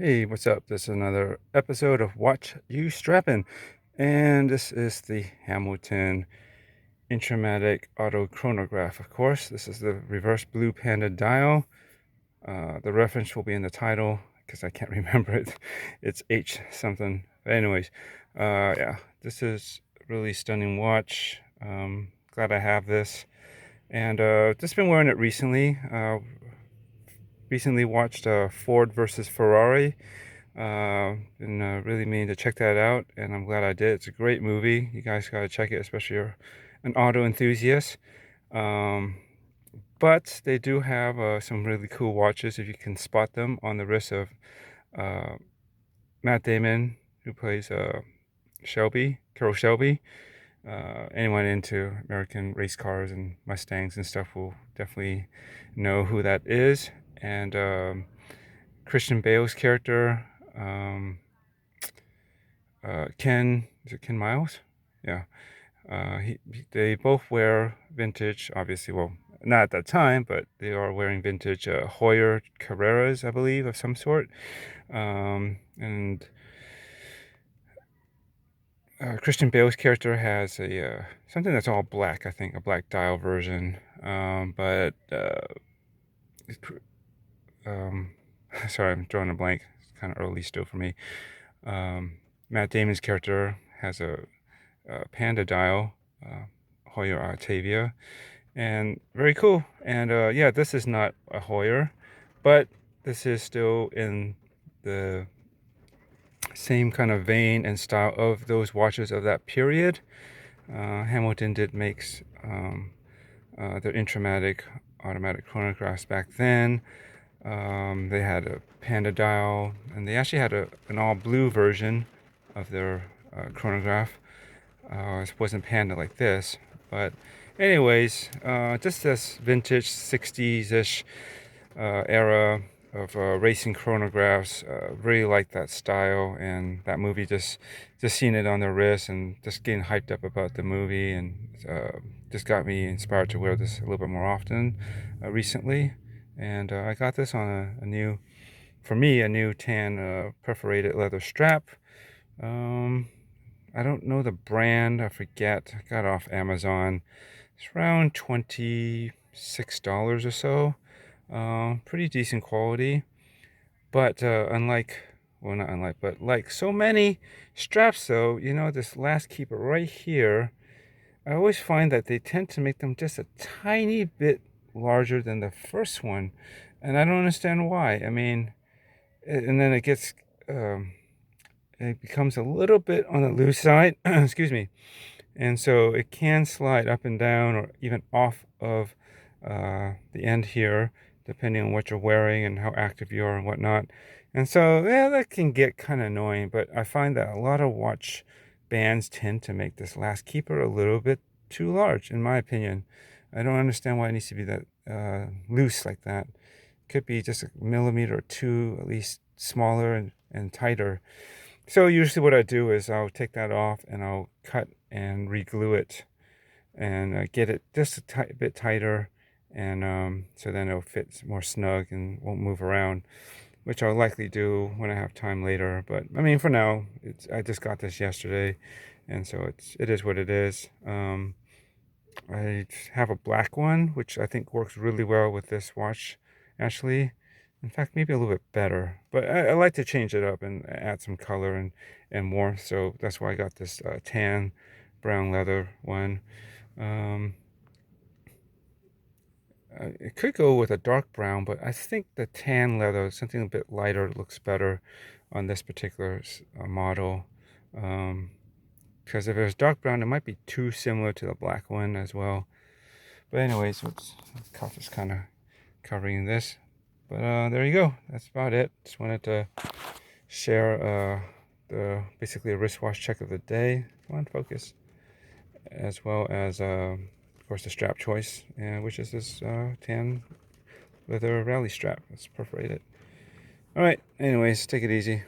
Hey, what's up? This is another episode of Watch You Strappin', and this is the Hamilton Intra-Matic auto chronograph. Of course, this is the reverse blue panda dial. The reference will be in the title because I can't remember it. It's H something. But anyways, yeah, this is a really stunning watch. Glad I have this, and just been wearing it recently. Recently watched Ford versus Ferrari. And really meaning to check that out, and I'm glad I did. It's a great movie. You guys gotta check it, especially if you're an auto enthusiast. Um, but they do have some really cool watches if you can spot them on the wrist of uh, Matt Damon, who plays Carroll Shelby. Anyone into American race cars and Mustangs and stuff will definitely know who that is. And Christian Bale's character, is it Ken Miles? Yeah. They both wear vintage, obviously, well, not at that time, but they are wearing vintage Heuer Carreras, I believe, of some sort. And Christian Bale's character has a something that's all black, I think, a black dial version. But sorry, I'm drawing a blank. It's kind of early still for me. Matt Damon's character has a panda dial, Heuer Autavia, and very cool. And yeah, this is not a Heuer, but this is still in the same kind of vein and style of those watches of that period. Hamilton did makes their Intra-Matic automatic chronographs back then. They had a panda dial, and they actually had an all blue version of their chronograph. It wasn't panda like this, but anyways, just this vintage 60s-ish era of racing chronographs. Really like that style and that movie. Just seeing it on their wrist and just getting hyped up about the movie, and just got me inspired to wear this a little bit more often recently. And I got this on a new, for me, a new tan perforated leather strap. I don't know the brand, I forget. I got it off Amazon. It's around $26 or so. Pretty decent quality. But well, not unlike, but like so many straps though, you know, this last keeper right here, I always find that they tend to make them just a tiny bit larger than the first one. And I don't understand why. I mean, and then it becomes a little bit on the loose side, excuse me, and so it can slide up and down or even off of the end here, depending on what you're wearing and how active you are and whatnot. And so yeah, that can get kind of annoying, but I find that a lot of watch bands tend to make this last keeper a little bit too large, in my opinion. I don't understand why it needs to be that loose like that. Could be just a millimeter or two at least smaller and tighter. So usually what I do is I'll take that off and I'll cut and re-glue it and get it just a bit tighter, and so then it'll fit more snug and won't move around, which I'll likely do when I have time later. But I mean, for now, I just got this yesterday, and so it is what it is. I have a black one, which I think works really well with this watch, actually. In fact, maybe a little bit better. But I like to change it up and add some color and warmth. So that's why I got this tan brown leather one. It could go with a dark brown, but I think the tan leather, something a bit lighter, looks better on this particular model. Because if it was dark brown, it might be too similar to the black one as well. But anyways, oops, the cuff is kind of covering this. But there you go. That's about it. Just wanted to share basically a wristwatch check of the day. Come on, focus. As well as, of course, the strap choice, which is this tan leather rally strap. It's perforated. All right. Anyways, take it easy.